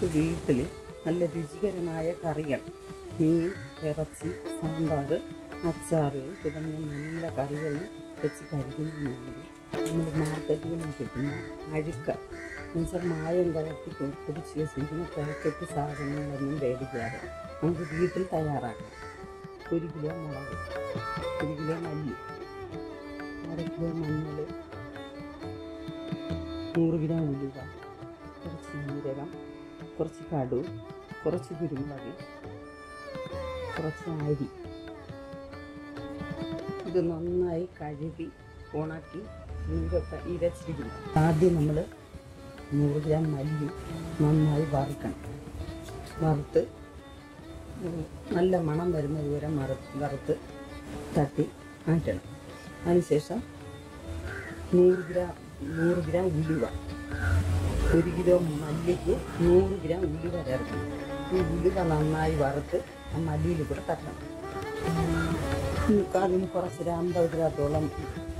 നമുക്ക് വീട്ടിൽ നല്ല രുചികരമായ കറികൾ, മീൻ, ഇറച്ചി, സാമ്പാർ, അച്ചാർ തുടങ്ങിയ നല്ല കറികൾ വെച്ച് കഴിക്കുന്നതിനുവേണ്ടി നമ്മൾ മാർക്കറ്റിൽ നിന്ന് കിട്ടുന്ന അഴുക്ക എന്നുവെച്ചാൽ മായം കലർത്തി പൊടിച്ച് വെച്ചിരിക്കുന്ന പാക്കറ്റ് സാധനങ്ങളൊന്നും മേടിക്കാതെ നമുക്ക് വീട്ടിൽ തയ്യാറാക്കാം. 1 കിലോ മുളക്, 1 കിലോ മല്ലി, 1/2 കിലോ മഞ്ഞൾ, 100 ഗ്രാം ഉലുവ, കുറച്ച് ജീരകം, കുറച്ച് കടുക്, കുറച്ച് കുരുമുളക്, കുറച്ച് അരി. ഇത് നന്നായി കഴുകി ഉണക്കി ഇരച്ചിരിക്കുന്നു. ആദ്യം നമ്മൾ 100 ഗ്രാം മല്ലി നന്നായി വറുക്കണം. വറുത്ത് നല്ല മണം വരുന്നത് വരെ വറുത്ത് തട്ടി മാറ്റണം. അതിനുശേഷം 100 ഗ്രാം ഉലുവ, 1 കിലോ മല്ലിക്ക് 100 ഗ്രാം ഉലുവ ചേർക്കണം. ഈ ഉലുവ നന്നായി വറുത്ത് ആ മല്ലിയിൽ കൂടെ തട്ടണം. അതിന് കുറച്ച് 50 ഗ്രാത്തോളം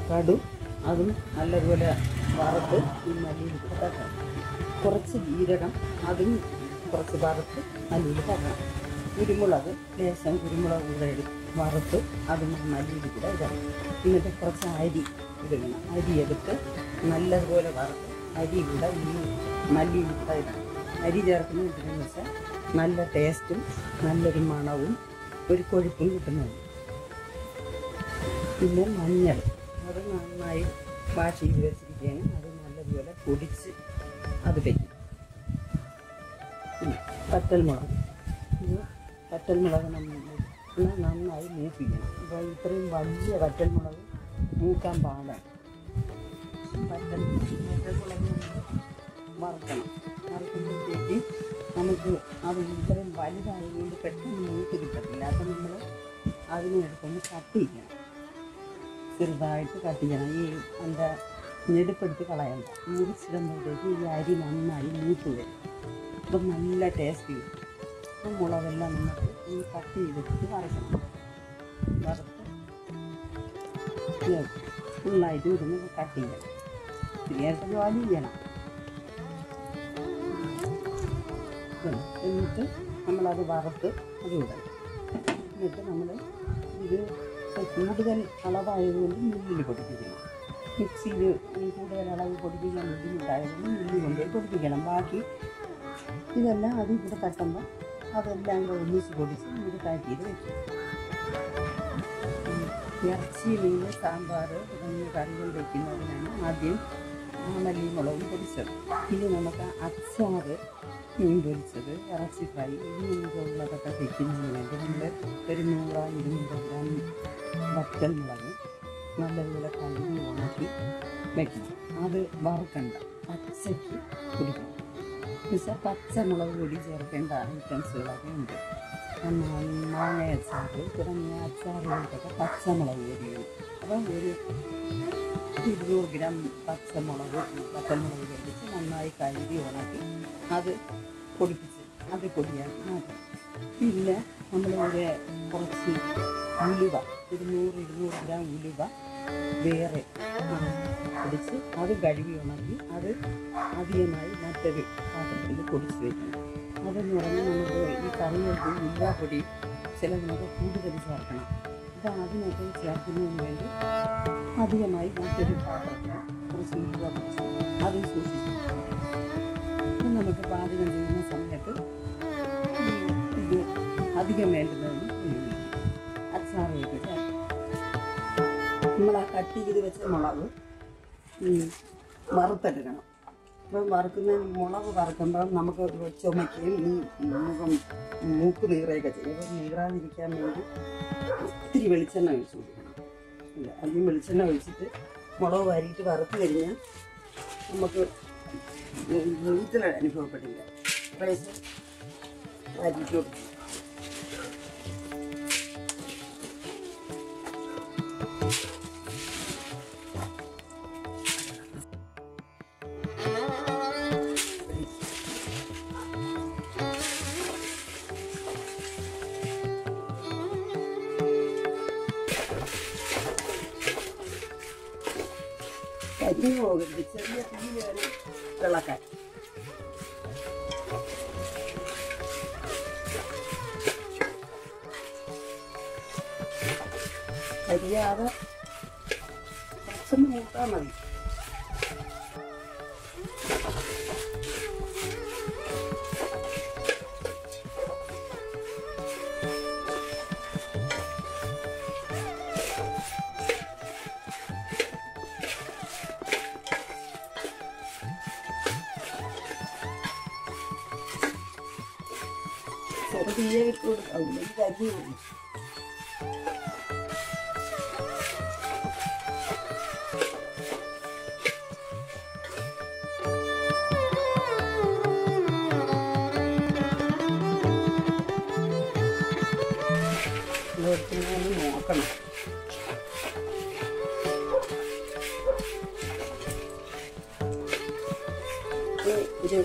കടു, അതും നല്ലതുപോലെ വറുത്ത് ഈ മല്ലിയിൽ കൂടെ തട്ടണം. കുറച്ച് ജീരകം, അതും കുറച്ച് വറുത്ത് മല്ലിയിൽ തട്ടണം. കുരുമുളക്, ലേശം കുരുമുളക് കൂടെ വറുത്ത് അതും മല്ലിയിൽ കൂടെ ഇടണം. എന്നിട്ട് കുറച്ച് അരി ഇടണം. അരി എടുത്ത് നല്ലതുപോലെ വറുത്ത് അരി കൂടെ ഈ മല്ലിയിൽ കൂടെ ഇടണം. അരി ചേർക്കുന്നത് എന്തിനാണെന്ന് വെച്ചാൽ നല്ല ടേസ്റ്റും നല്ലൊരു മണവും ഒരു കൊഴുപ്പും കിട്ടുന്നതാണ്. പിന്നെ മഞ്ഞൾ, അത് നന്നായി വാഷ് ചെയ്ത് വെച്ചിരിക്കുകയാണ്. അത് നല്ലതുപോലെ പൊടിച്ച് അത് വയ്ക്കും. പിന്നെ വറ്റൽമുളക്, വറ്റൽമുളക് നന്നായി മൂപ്പിക്കണം. അപ്പോൾ ഇത്രയും വലിയ വറ്റൽമുളക് മൂക്കാൻ പാടാണ്. വറ്റൽമുളക് വറുക്കണം. വറുക്കുമ്പോഴത്തേക്ക് നമുക്ക് അത് ഇത്രയും വലുതായതുകൊണ്ട് പെട്ടെന്ന് മൂത്ത് കിട്ടത്തില്ല. അപ്പം നമ്മൾ അതിനെടുത്തൊന്ന് കട്ട് ചെയ്യണം. ചെറുതായിട്ട് കട്ട് ചെയ്യണം. ഈ എന്താ ഞെടുപ്പെടുത്ത് കളയണ്ട. മുറിച്ചിടുമ്പോഴത്തേക്ക് ഈ അരി നന്നായി മൂത്ത് വരും. അപ്പം നല്ല ടേസ്റ്റ് കിട്ടും. അപ്പം മുളകെല്ലാം നമുക്ക് ഈ കട്ട് ചെയ്തിട്ട് വറക്കണം. വറുത്ത് ഫുള്ളായിട്ട് ഇടുന്ന് കട്ട് ചെയ്യണം. ശരിയായിട്ട് ജോലി ചെയ്യണം. എന്നിട്ട് നമ്മളത് വറുത്ത് അത് ഇടണം. എന്നിട്ട് നമ്മൾ ഇത് കൂടുതൽ അളവായതുകൊണ്ട് മില്ലിൽ പൊടിപ്പിക്കണം. മിക്സിയിൽ കൂടുതൽ അളവ് പൊടിപ്പിക്കാൻ ബുദ്ധിമുട്ടായതുകൊണ്ട് മില്ലിൽ കൊണ്ടുപോയി പൊടിപ്പിക്കണം. ബാക്കി ഇതെല്ലാം അതിൽ കൂടെ തട്ടുമ്പോൾ അതെല്ലാം കൂടെ ഒന്നിച്ച് പൊടിച്ച് ഇത് കാറ്റിയത് വയ്ക്കും. ഇറച്ചി, മീൻ, സാമ്പാർ തുടങ്ങിയ കറികൾ വയ്ക്കുന്നതിനാണ് ആദ്യം മല്ലി മുളകും പൊടിച്ചത്. പിന്നെ നമുക്ക് അച്ചാർ, മീൻ പൊരിച്ചത്, ഇറച്ചി ഫ്രൈ ഇങ്ങനെയുള്ളതൊക്കെ വയ്ക്കുന്നതിന് വേണ്ടി നമ്മൾ ഒരു 100-200 ഗ്രാം വറ്റൽമുളക് നല്ലതുപോലെ കഴുകി ഉണക്കി വയ്ക്കണം. അത് വറുക്കണ്ട, പച്ചയ്ക്ക് പൊടിക്കണം. എന്നുവെച്ചാൽ പച്ചമുളക് പൊടി ചേർക്കേണ്ട ഐറ്റംസുകളൊക്കെ ഉണ്ട്. മാങ്ങ അച്ചാർ തുടങ്ങിയ അച്ചാറുകൾക്കൊക്കെ പച്ചമുളക് പൊടിയാണ്. അപ്പം ഒരു 200 ഗ്രാം വറ്റൽമുളക് പൊടിച്ച് നന്നായി കഴുകി ഉണക്കി അത് പൊടിപ്പിച്ച് അത് പൊടിയാക്കി മാറ്റണം. പിന്നെ നമ്മൾ കുറച്ച് ഉലുവ, 100-200 ഗ്രാം ഉലുവ വേറെ പൊടിച്ച് അത് കഴുകി ഉണക്കി അത് അധികമായി മറ്റൊരു പാത്രത്തിൽ പൊടിച്ച് വയ്ക്കണം. അതെന്ന് പറഞ്ഞാൽ നമുക്ക് ഈ കറികൾക്ക് ഉലുവാപ്പൊടി ചിലതിനൊക്കെ കൂടുതൽ ചേർക്കണം. അപ്പോൾ അതിനൊക്കെ ചേർക്കുന്നതിന് വേണ്ടി അധികമായി മറ്റൊരു പാത്രത്തിൽ കുറച്ച് ഉലുവ പൊടിച്ച് അത് സൂക്ഷിക്കും. അപ്പം നമുക്ക് പാചകം ചെയ്യുന്ന സമയത്ത് ഇത് അധികം വേണ്ടുന്നതിന് അച്ചാർ വയ്ക്കിട്ട് നമ്മൾ ആ കട്ട് ചെയ്ത് വെച്ച മുളക് വറുത്തെടുക്കണം. അപ്പം മുളക് വറുക്കുമ്പോൾ നമുക്ക് ചുമയ്ക്കുകയും മൂക്ക് നീറുകയൊക്കെ ചെയ്യും. അപ്പം നീറാതിരിക്കാൻ വേണ്ടി ഇത്തിരി വെളിച്ചെണ്ണ ഒഴിച്ച് കൊടുക്കണം. അധികം വെളിച്ചെണ്ണ ഒഴിച്ചിട്ട് മുളക് വാരിയിട്ട് വറുത്ത് കഴിഞ്ഞാൽ നമുക്ക് നീറ്റൽ അനുഭവപ്പെടില്ല. റൈസ് വാരിയിട്ട് കൊടുക്കും. കരിഞ്ഞു പോകരുത്, ചെറിയ തീയിൽ വേണം തിളക്കാൻ. കരിയാതെ കുറച്ചൊന്ന് മൂട്ടാൽ മതി. ചെറുതീയെ വിട്ട് കൊടുക്കാം, കരിഞ്ഞു പോകും. നോക്കണം. ഇത്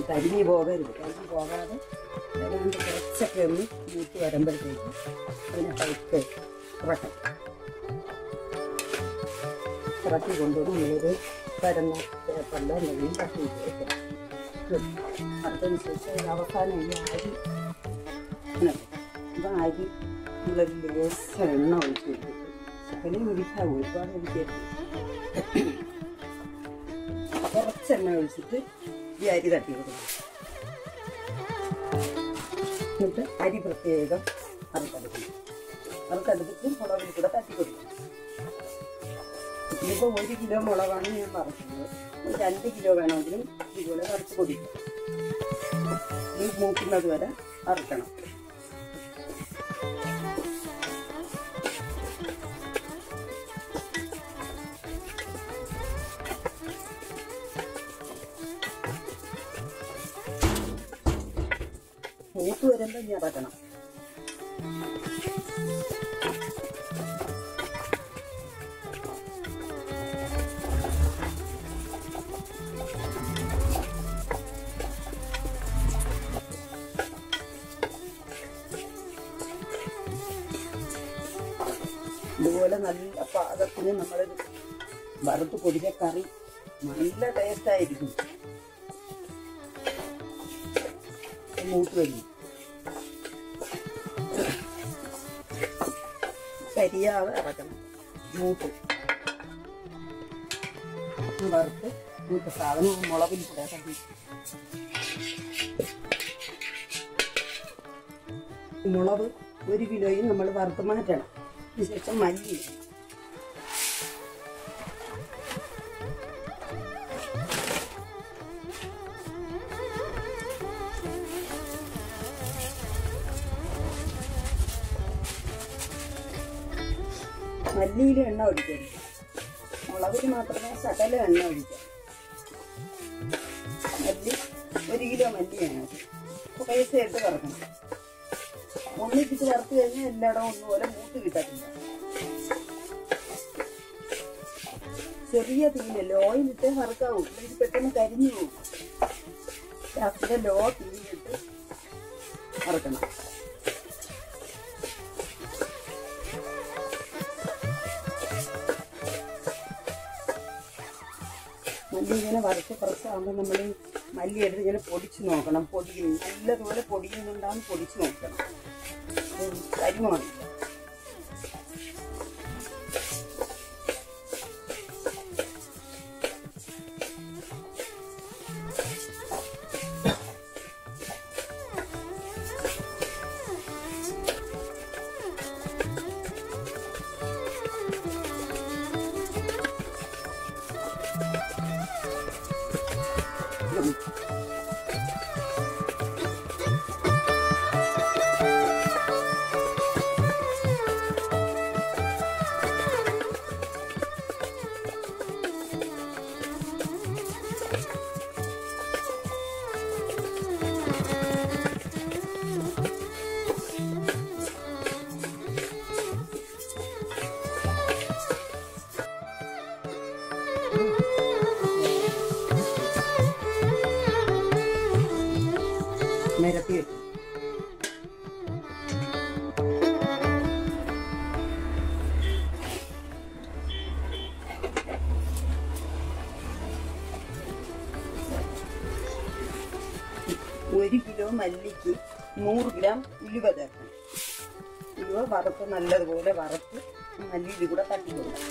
കരിഞ്ഞു പോകരുത്. കരിഞ്ഞു പോകാതെ ഏതാണ്ട് കുറച്ചൊക്കെ ഒന്ന് മൂത്ത് വരുമ്പോഴത്തേക്ക് അതിനെ പൈക്ക് ഇറക്കി കൊണ്ടുവന്ന് നമ്മളൊരു പരന്ന പേപ്പറിൽ എന്തെങ്കിലും കട്ടി വെക്കണം. അതിന് ശേഷം അവസാനം ഈ അരി അപ്പം അരി നമ്മളൊരു ലേശ എണ്ണ ഒഴിച്ച് കൊടുത്തിട്ട് അതിന് ഒഴിക്കാവും, ഒരുപാട് ഒഴിക്കരുത്. കുറച്ചെണ്ണ ഒഴിച്ചിട്ട് ഈ അരി തട്ടി കൊടുക്കണം. എന്നിട്ട് അരി പ്രത്യേകം അറുത്തെടുക്കണം. അറുത്തെടുത്തിട്ട് മുളകിൽ കൂടെ തട്ടി കൊടുക്കണം. ഇതിപ്പോൾ 1 കിലോ മുളകാണ് ഞാൻ വറുക്കുന്നത്. 2 കിലോ വേണമെങ്കിലും ഇതുപോലെ വറുത്ത് പൊടിക്കും. ഈ മൂക്കുന്നത് വരെ അറുക്കണം. മൂത്ത് വരുമ്പോൾ ഇനി അടക്കണം. ഇതുപോലെ നല്ല പാകത്തിന് നമ്മൾ വറുത്ത് പൊടിച്ച കറി നല്ല ടേസ്റ്റായിരിക്കും. മൂത്ത് വരും. കരിയാതെ ഇറക്കണം. മൂത്ത് വറുത്ത് മൂത്ത സാധനം മുളകിൽ കൂടെ കണ്ടി. മുളക് 1 കിലോയും നമ്മൾ വറുത്ത് മാറ്റണം. അതിനുശേഷം മല്ലി, മല്ലിയിൽ എണ്ണ ഒഴിക്കരുത്. മുളകിൽ മാത്രമേ ശകല എണ്ണ ഒഴിക്കാം. മല്ലി 1 കിലോ മല്ലിയാണ്. കുറേശ്ശായിട്ട് വറക്കണം. ഒന്നിച്ചിട്ട് വറുത്ത് കഴിഞ്ഞാൽ എല്ലായിടവും ഒന്നുപോലെ മൂത്ത് കിട്ടത്തില്ല. ചെറിയ തീയിലല്ലേ ഓയിലിട്ട് വറുക്കാവൂ. ഇത് പെട്ടെന്ന് കരിഞ്ഞു പോകും. ഗ്യാസിന്റെ ലോ തീയിലിട്ട് വറുക്കണം. മല്ലി ഇങ്ങനെ വറുത്ത് കുറച്ചാകുമ്പോൾ നമ്മൾ മല്ലി എടുത്ത് ഇങ്ങനെ പൊടിച്ച് നോക്കണം. പൊടിയും നല്ലതുപോലെ പൊടിയുന്നുണ്ടാകും. പൊടിച്ച് നോക്കണം. കരിമാണ്. നിരത്തി വെക്കും. ഒരു കിലോ മല്ലിക്ക് 100 ഗ്രാം ഉലുവ ചേർക്കണം. ഉലുവ മണിക്കൂർ വറുത്ത് നല്ലതുപോലെ വറുത്ത് മല്ലിയിൽ കൂടെ തട്ടി കൊടുക്കാം.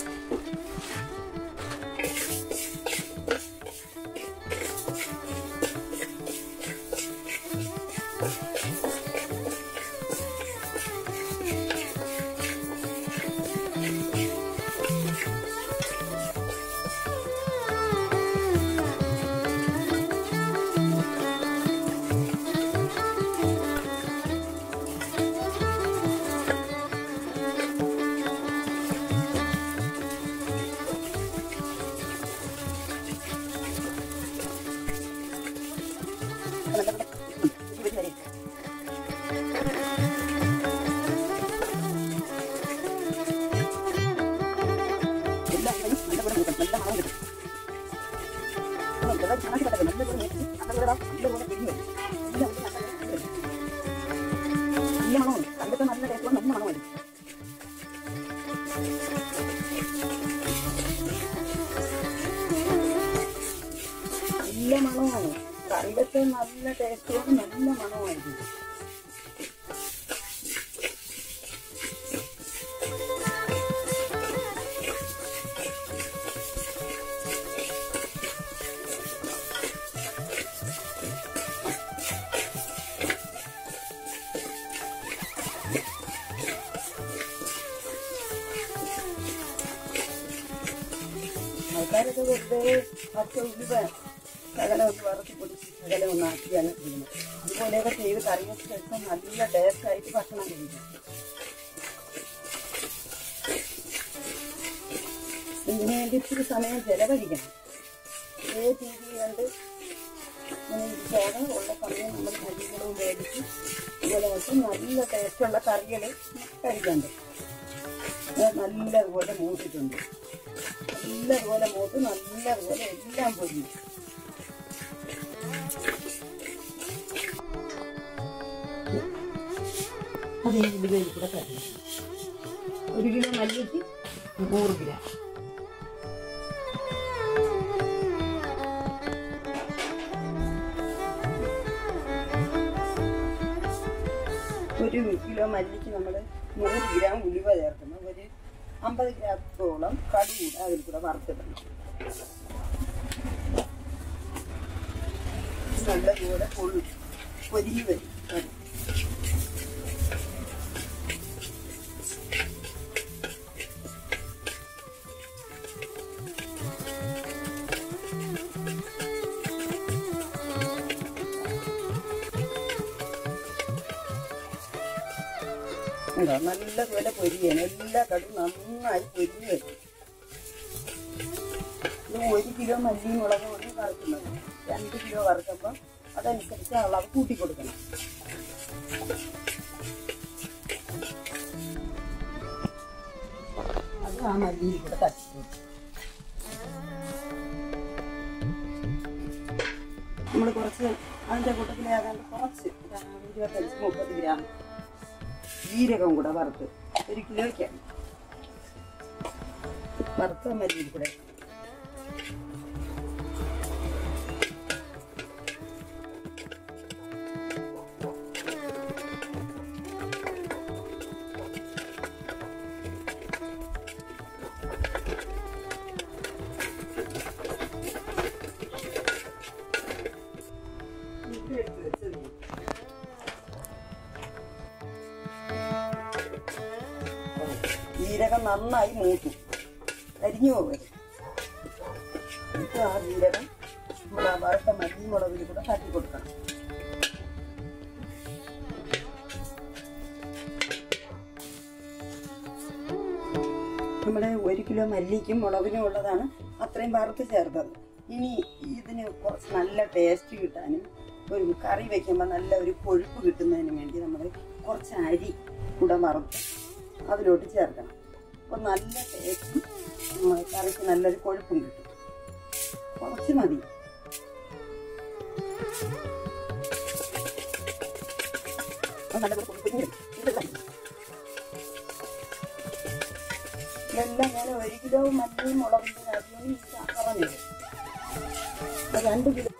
നല്ല മണമാണ് കറിവെച്ച നല്ല ടേസ്റ്റോട് നല്ല മണമായിരിക്കും. ആൾക്കാരൊക്കെ വെറുതെ പച്ച ഉലുവ ശകലം ഒന്ന് വറുത്ത് പൊടിച്ച് ശകലം ഒന്ന് ആക്കിയാണ് ചെയ്യുന്നത്. അതുപോലെയൊക്കെ ചെയ്ത് കറി വെച്ച ശേഷം നല്ല ടേസ്റ്റായിട്ട് ഭക്ഷണം കഴിക്കും. ഇതിനു വേണ്ടി ഇത്തിരി സമയം ചെലവഴിക്കണം. ടി വി കണ്ട് ഇങ്ങനെ ഇരിക്കാതെ ഉള്ള സമയം നമ്മൾ മല്ലികളും മേടിച്ച് ഇതുപോലെ വെച്ച് നല്ല ടേസ്റ്റുള്ള കറികൾ കഴിക്കാൻ പറ്റും. നല്ലതുപോലെ മൂട്ടിട്ടുണ്ട്. നല്ലതുപോലെ മൂത്ത് നല്ലതുപോലെ എല്ലാം പൊരിഞ്ഞു. അതേ ഉലുവയിൽ കൂടെ കറി 1 കിലോ മല്ലിക്ക് 100 ഗ്രാം. ഒരു കിലോ മല്ലിക്ക് നമ്മൾ 100 ഗ്രാം ഉലുവ ചേർക്കുന്നു. ഒരു 50 ഗ്രാമത്തോളം കടുകൂടെ അതിൽ കൂടെ വറുത്തിടണം. നല്ലതുപോലെ പൊരിഞ്ഞു വരും. നല്ലതുപോലെ പൊരിയാണ്. എല്ലാ കടും നന്നായി പൊരിഞ്ഞു വരും. ഇത് 1 കിലോ മല്ലി മുളക് കൊണ്ട് വറുക്കുന്നത്. 2 കിലോ വറുക്കുമ്പോൾ അതനുസരിച്ച് അളവ് കൂട്ടി കൊടുക്കണം. അത് ആ മല്ലിയിൽ കൂടെ തട്ടി കൊടുക്കും. നമ്മൾ കുറച്ച് അതിൻ്റെ കൂട്ടത്തിലെ ഏതാണ്ട് കുറച്ച് 25-30 ഗ്രാം ജീരകം കൂടെ വറുത്ത് 1 കിലോയ്ക്കാണ് വറുത്ത മല്ലിയിൽ കൂടെ. ജീരകം നന്നായി മൂത്തു അരിഞ്ഞു പോകരുത്. എന്നിട്ട് ആ ജീരകം നമ്മൾ ആ വറുത്ത മല്ലി മുളകിൽ കൂടെ തട്ടി കൊടുക്കണം. നമ്മുടെ 1 കിലോ മല്ലിക്കും മുളകിനും ഉള്ളതാണ് അത്രയും വറുത്ത് ചേർത്തത്. ഇനി ഇതിന് കുറച്ച് നല്ല ടേസ്റ്റ് കിട്ടാനും ഒരു കറി വയ്ക്കുമ്പോൾ നല്ല ഒരു കൊഴുപ്പ് കിട്ടുന്നതിന് വേണ്ടി നമ്മൾ കുറച്ച് അരി കൂടെ വറുത്ത് അതിലോട്ട് ചേർക്കണം. അപ്പോൾ നല്ല ടേസ്റ്റും കറിക്ക് നല്ലൊരു കൊഴുപ്പും കിട്ടും. കുറച്ച് മതി. ഇതെല്ലാം ഞാൻ 1 കിലോ മല്ലിയും മുളകിൻ്റെ കാര്യവും പറഞ്ഞത്. 2 കിലോ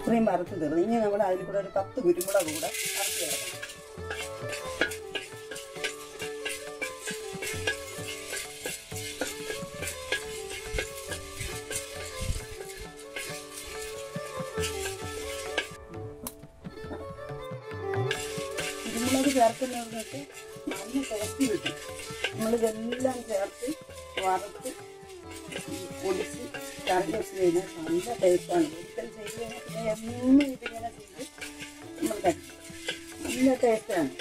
ഇത്രയും വറുത്ത് തീർന്നു. ഇനി നമ്മൾ അതിൽ കൂടെ ഒരു 10 കുരുമുളക് കൂടെ വറുത്ത് ചേർക്കണം. കുരുമുളക് ചേർക്കുന്നതൊക്കെ നല്ല ടേസ്റ്റ് കിട്ടും. നമ്മളിതെല്ലാം ചേർത്ത് വറുത്ത് പൊടിച്ച് കറി വെച്ച് കഴിഞ്ഞാൽ നല്ല ടേസ്റ്റാണ്. ഒരിക്കൽ ചെയ്ത് കഴിഞ്ഞാൽ പിന്നെ എന്നും ഇതിങ്ങനെ ചെയ്ത് നമ്മൾ കഴിക്കും. നല്ല ടേസ്റ്റാണ്.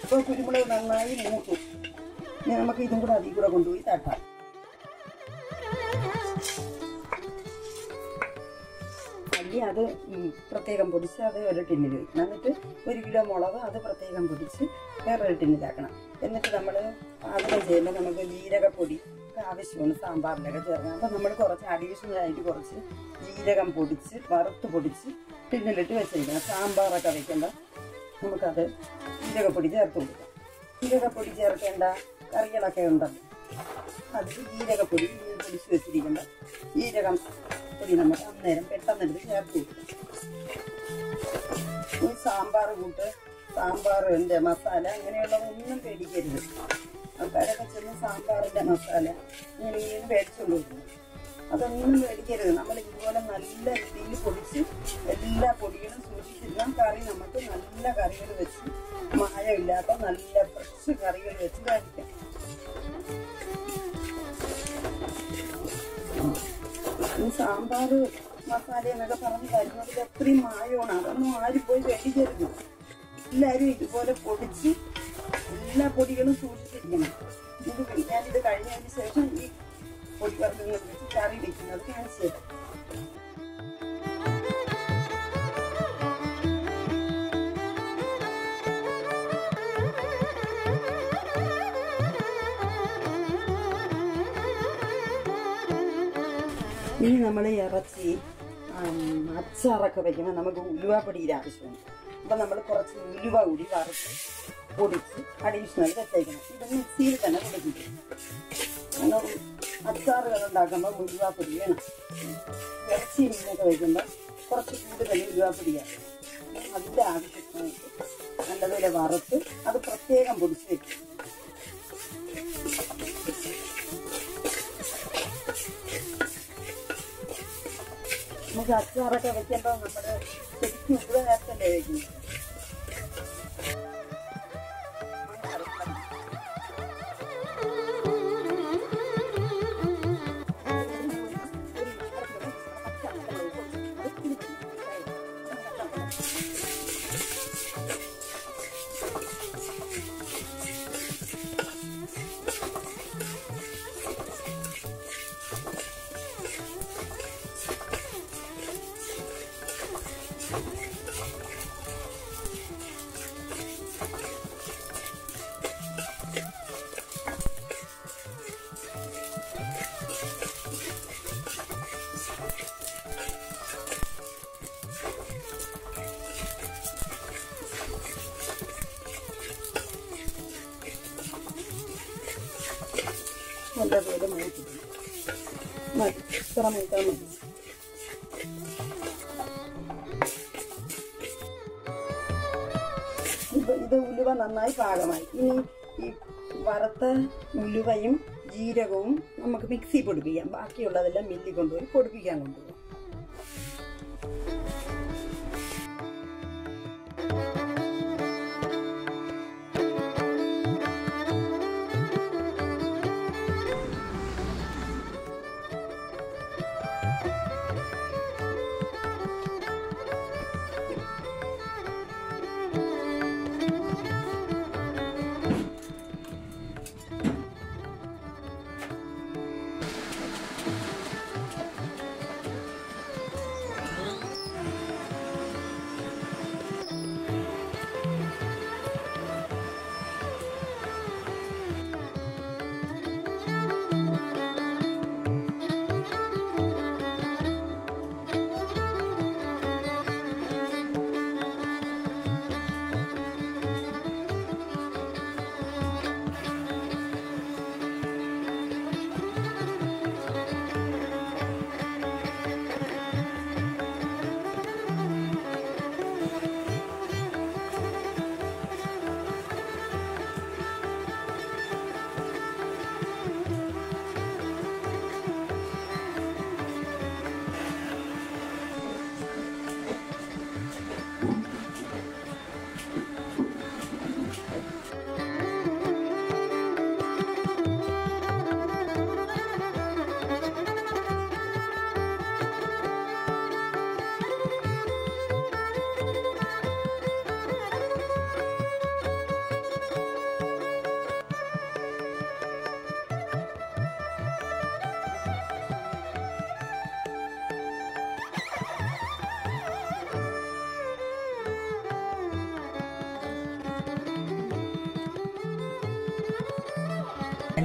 ഇപ്പോൾ കുരുമുളക് നന്നായി മൂക്കും. ഇനി നമുക്ക് ഇതും കൂടെ അതിൽ കൂടെ കൊണ്ടുപോയി തട്ടാം. അല്ലി അത് പ്രത്യേകം പൊടിച്ച് അത് ഒരു ടിന്നിൽ വയ്ക്കണം. എന്നിട്ട് 1 കിലോ മുളക് അത് പ്രത്യേകം പൊടിച്ച് വേറൊരു ടിന്നിലാക്കണം. എന്നിട്ട് നമ്മൾ പാചകം ചെയ്യുമ്പോൾ നമുക്ക് ജീരകപ്പൊടി ആവശ്യമാണ് സാമ്പാറിലൊക്കെ ചേർക്കണം. അപ്പം നമ്മൾ കുറച്ച് അഡീഷണലായിട്ട് കുറച്ച് ജീരകം പൊടിച്ച് വറുത്ത് പൊടിച്ച് ടിന്നിലിട്ട് വെച്ചിരിക്കണം. സാമ്പാറൊക്കെ വയ്ക്കുമ്പോൾ നമുക്കത് ജീരകപ്പൊടി ചേർത്ത് കൊടുക്കാം. ജീരകപ്പൊടി ചേർക്കേണ്ട കറികളൊക്കെ ഉണ്ടല്ലോ, അതിൽ ജീരകപ്പൊടി പൊടിച്ച് വെച്ചിരിക്കേണ്ട ജീരകം പൊടി നമുക്ക് അന്നേരം പെട്ടെന്നെടുത്ത് ചേർത്ത് കൊടുക്കാം. ഈ സാമ്പാർ കൂട്ട്, സാമ്പാറിൻ്റെ മസാല അങ്ങനെയുള്ളതൊന്നും പേടിക്കരുത്. ആൾക്കാരൊക്കെ ചെന്ന് സാമ്പാറിൻ്റെ മസാല ഇങ്ങനെ മേടിച്ചുകൊണ്ട് വരുന്നു. അതൊന്നും മേടിക്കരുത്. നമ്മൾ ഇതുപോലെ നല്ല രീതിയിൽ പൊടിച്ച് എല്ലാ പൊടികളും സൂക്ഷിച്ചിരുന്ന കറി നമുക്ക് നല്ല കറികൾ വെച്ച് മായമില്ലാത്ത നല്ല ഫ്രഷ് കറികൾ വെച്ച് കഴിക്കാം. ഈ സാമ്പാർ മസാല എന്നൊക്കെ പറഞ്ഞ് തരുന്നതിൽ എത്രയും മായമാണ്. അതൊന്നും ആരും പോയി മേടിക്കരുത്. എല്ലാവരും ഇതുപോലെ പൊടിച്ച് എല്ലാ പൊടികളും സൂക്ഷിച്ചിരിക്കണം. ഞാനിത് കഴിഞ്ഞതിന് ശേഷം ഈ പൊടി വർഗ്ഗങ്ങൾ വെച്ച് കറി വെക്കുന്നത് കാണിച്ചു തരാം. ഇനി നമ്മൾ ഇറച്ചി അച്ചാറൊക്കെ വയ്ക്കുമ്പോൾ നമുക്ക് ഉലുവാപ്പൊടിയുടെ ആവശ്യമാണ്. അപ്പം നമ്മൾ കുറച്ച് ഉലുവ കൂടി വറുത്ത് പൊടിച്ച് അഡീഷണൽ വെച്ചേക്കണം. ഇത് മിക്സിയിൽ തന്നെ പൊടിപ്പിക്കും. നമ്മൾ അച്ചാറുകൾ ഉണ്ടാക്കുമ്പോൾ ഉലുവാപ്പൊടി വേണം. ഇറച്ചി മീനൊക്കെ വയ്ക്കുമ്പോൾ കുറച്ച് കൂടുതൽ ഉലുവാപ്പൊടിയാണ്. അതിൻ്റെ ആവശ്യത്തിനായിട്ട് നല്ലതുപോലെ വറുത്ത് അത് പ്രത്യേകം പൊടിച്ച് വയ്ക്കും. നമുക്ക് അച്ചാറൊക്കെ വെക്കുമ്പോൾ നമ്മുടെ ശരിക്കും ഉപ്പ് നേരത്തല്ലേ വയ്ക്കുന്നത്. നല്ലപോലെ മൂത്തിട്ടുണ്ട്. മതി, ഇത്ര മൂത്താൽ മതി. ഇത് ഉലുവ നന്നായി പാകമായി. ഇനി ഈ വറുത്ത ഉലുവയും ജീരകവും നമുക്ക് മിക്സി പൊടിപ്പിക്കാം. ബാക്കിയുള്ളതെല്ലാം മില്ലി കൊണ്ടുപോയി പൊടിപ്പിക്കാൻ കൊണ്ടുപോകും.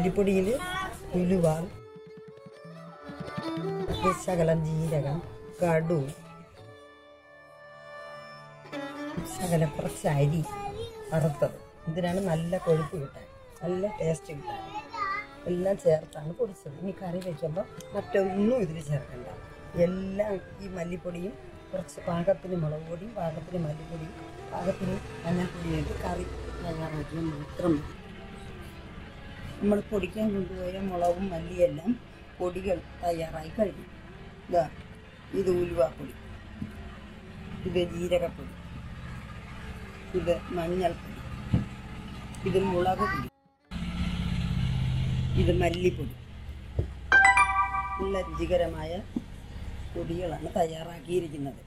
മല്ലിപ്പൊടിയിൽ ഉലുവ, ശകലം ജീരകം, കടു, ശകലം കുറച്ച് അരി വറുത്തത്. ഇതിനാണ് നല്ല കൊഴുപ്പ് കിട്ടാൻ, നല്ല ടേസ്റ്റ് കിട്ടാൻ എല്ലാം ചേർത്താണ് പൊടിച്ചത്. ഇനി കറി വയ്ക്കുമ്പോൾ മറ്റൊന്നും ഇതിൽ ചേർക്കണ്ട. എല്ലാം ഈ മല്ലിപ്പൊടിയും കുറച്ച് പാകത്തിന് മുളക് പൊടിയും പാകത്തിന് മല്ലിപ്പൊടിയും പാകത്തിന് മഞ്ഞൾപ്പൊടിയായിട്ട് കറി തയ്യാറാക്കിയാൽ മാത്രം മതി. നമ്മൾ പൊടിക്കാൻ കൊണ്ടുപോയ മുളകും മല്ലിയെല്ലാം പൊടികൾ തയ്യാറായി കഴിഞ്ഞു. ഇതാ, ഇത് ഉലുവാപ്പൊടി, ഇത് ജീരകപ്പൊടി, ഇത് മഞ്ഞൾപ്പൊടി, ഇത് മുളക് പൊടി, ഇത് മല്ലിപ്പൊടി. നല്ല രുചികരമായ പൊടികളാണ് തയ്യാറാക്കിയിരിക്കുന്നത്.